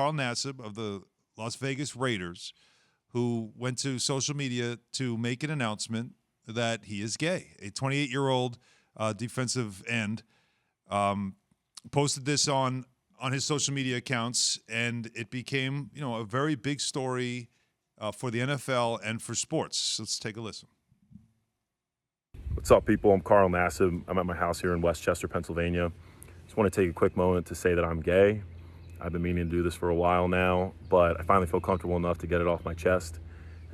Carl Nassib of the Las Vegas Raiders, who went to social media to make an announcement that he is gay. A 28-year-old defensive end posted this on his social media accounts, and it became, a very big story for the NFL and for sports. Let's take a listen. What's up, people? I'm Carl Nassib. I'm at my house here in Westchester, Pennsylvania. Just want to take a quick moment to say that I'm gay. I've been meaning to do this for a while now, but I finally feel comfortable enough to get it off my chest.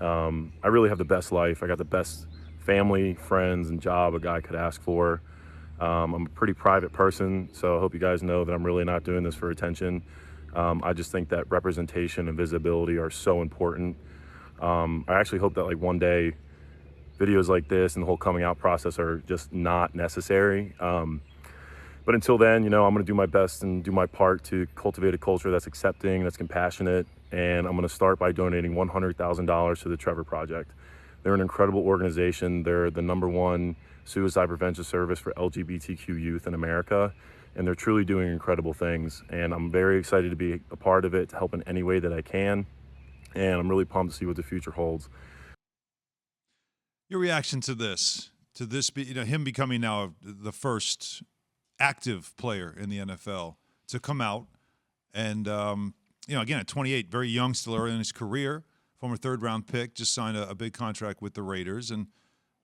I really have the best life. I got the best family, friends, and job a guy could ask for. I'm a pretty private person, so I hope you guys know that I'm really not doing this for attention. I just think that representation and visibility are so important. I actually hope that one day videos like this and the whole coming out process are just not necessary. But until then, I'm going to do my best and do my part to cultivate a culture that's accepting, that's compassionate, and I'm going to start by donating $100,000 to the Trevor Project. They're an incredible organization. They're the #1 suicide prevention service for LGBTQ youth in America, and they're truly doing incredible things. And I'm very excited to be a part of it, to help in any way that I can, and I'm really pumped to see what the future holds. Your reaction to this, him becoming now the first active player in the NFL to come out and, again, at 28, very young, still early in his career, former third-round pick, just signed a big contract with the Raiders. And,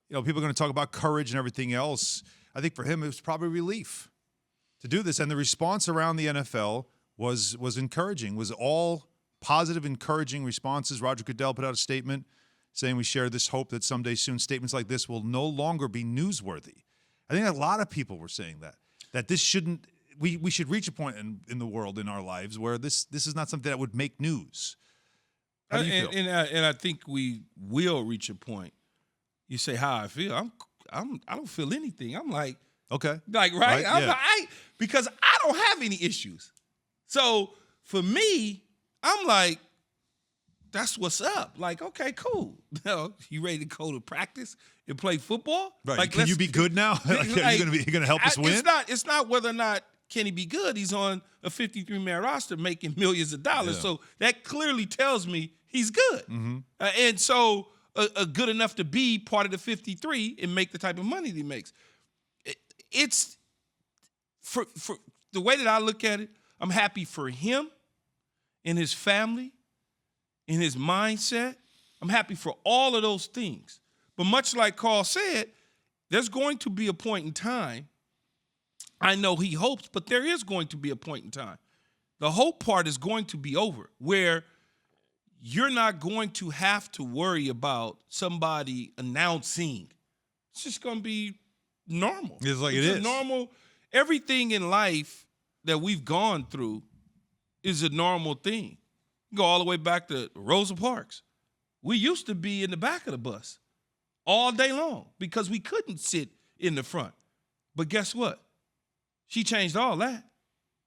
people are going to talk about courage and everything else. I think for him, it was probably relief to do this. And the response around the NFL was encouraging, was all positive, encouraging responses. Roger Goodell put out a statement saying we share this hope that someday soon statements like this will no longer be newsworthy. I think a lot of people were saying that this shouldn't – we should reach a point in the world, in our lives, where this is not something that would make news. How do you feel? And I think we will reach a point. You say how I feel. I don't feel anything. I'm like – okay. right? Yeah. Because I don't have any issues. So for me, I'm like, that's what's up. Like, okay, cool. You ready to go to practice and play football? Right. Like, can you be good now? Are you going to help us win? It's not whether or not can he be good. He's on a 53-man roster making millions of dollars. Yeah. So that clearly tells me he's good. Mm-hmm. And so good enough to be part of the 53 and make the type of money that he makes. It's for the way that I look at it, I'm happy for him and his family, in his mindset. I'm happy for all of those things. But much like Carl said, there's going to be a point in time, I know he hopes, but there is going to be a point in time. The hope part is going to be over, where you're not going to have to worry about somebody announcing. It's just going to be normal. It's like it's it is. Normal. Everything in life that we've gone through is a normal thing. Go all the way back to Rosa Parks. We used to be in the back of the bus all day long because we couldn't sit in the front. But guess what? She changed all that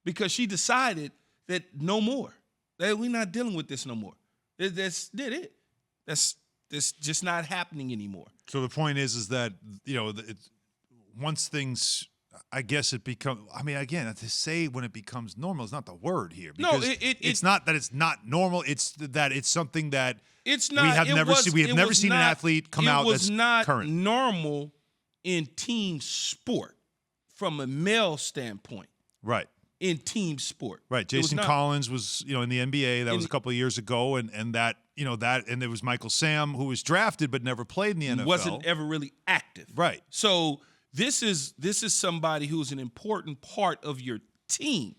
because she decided that no more. That we're not dealing with this no more. That's it. That's just not happening anymore. So the point is that, once things, I guess it becomes, again, to say when it becomes normal is not the word here. Because it's not that it's not normal. It's that it's something that it's not, we have never seen an athlete come out that's not current. Normal in team sport from a male standpoint. Right. In team sport. Right. Jason Collins was, in the NBA. That was a couple of years ago. And that, and there was Michael Sam, who was drafted but never played in the NFL. Wasn't ever really active. Right. So this is somebody who's an important part of your team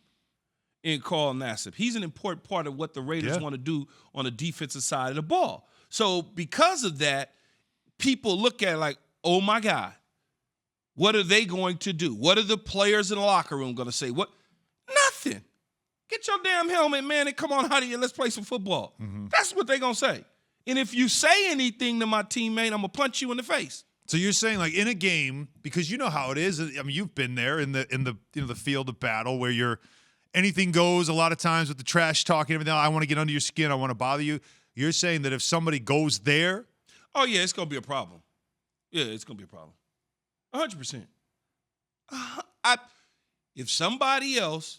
in Carl Nassib. He's an important part of what the Raiders want to do on the defensive side of the ball. So because of that, people look at it like, oh, my God, what are they going to do? What are the players in the locker room going to say? What? Nothing. Get your damn helmet, man, and come on out of here. Let's play some football. Mm-hmm. That's what they're going to say. And if you say anything to my teammate, I'm going to punch you in the face. So you're saying, like, in a game, because you know how it is. You've been there in the field of battle where anything goes a lot of times with the trash talking and everything. I want to get under your skin. I want to bother you. You're saying that if somebody goes there. Oh, yeah, it's going to be a problem. Yeah, it's going to be a problem. 100%. If somebody else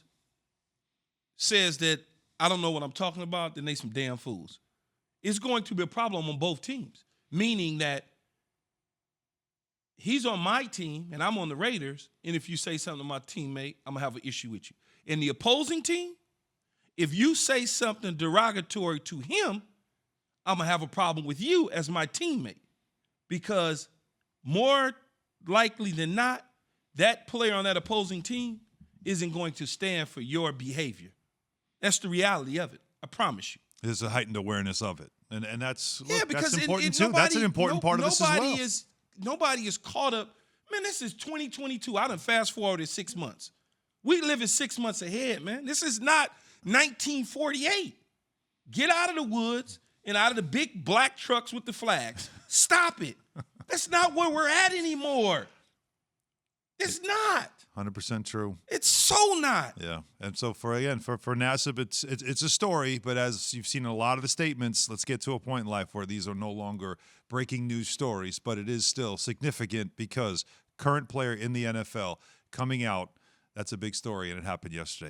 says that I don't know what I'm talking about, then they some damn fools. It's going to be a problem on both teams, meaning that he's on my team and I'm on the Raiders, and if you say something to my teammate, I'm going to have an issue with you. In the opposing team, if you say something derogatory to him, I'm going to have a problem with you as my teammate, because more likely than not, that player on that opposing team isn't going to stand for your behavior. That's the reality of it. I promise you. There's a heightened awareness of it. And that's, because that's important too. That's an important part of this as well. Nobody is caught up. Man, this is 2022. I done fast forwarded 6 months. We live in 6 months ahead, man. This is not 1948. Get out of the woods and out of the big black trucks with the flags. Stop it. That's not where we're at anymore. It's not. 100% true. It's so not. Yeah. And so for Nassib, it's a story, but as you've seen in a lot of the statements, let's get to a point in life where these are no longer breaking news stories, but it is still significant because current player in the NFL coming out, that's a big story, and it happened yesterday.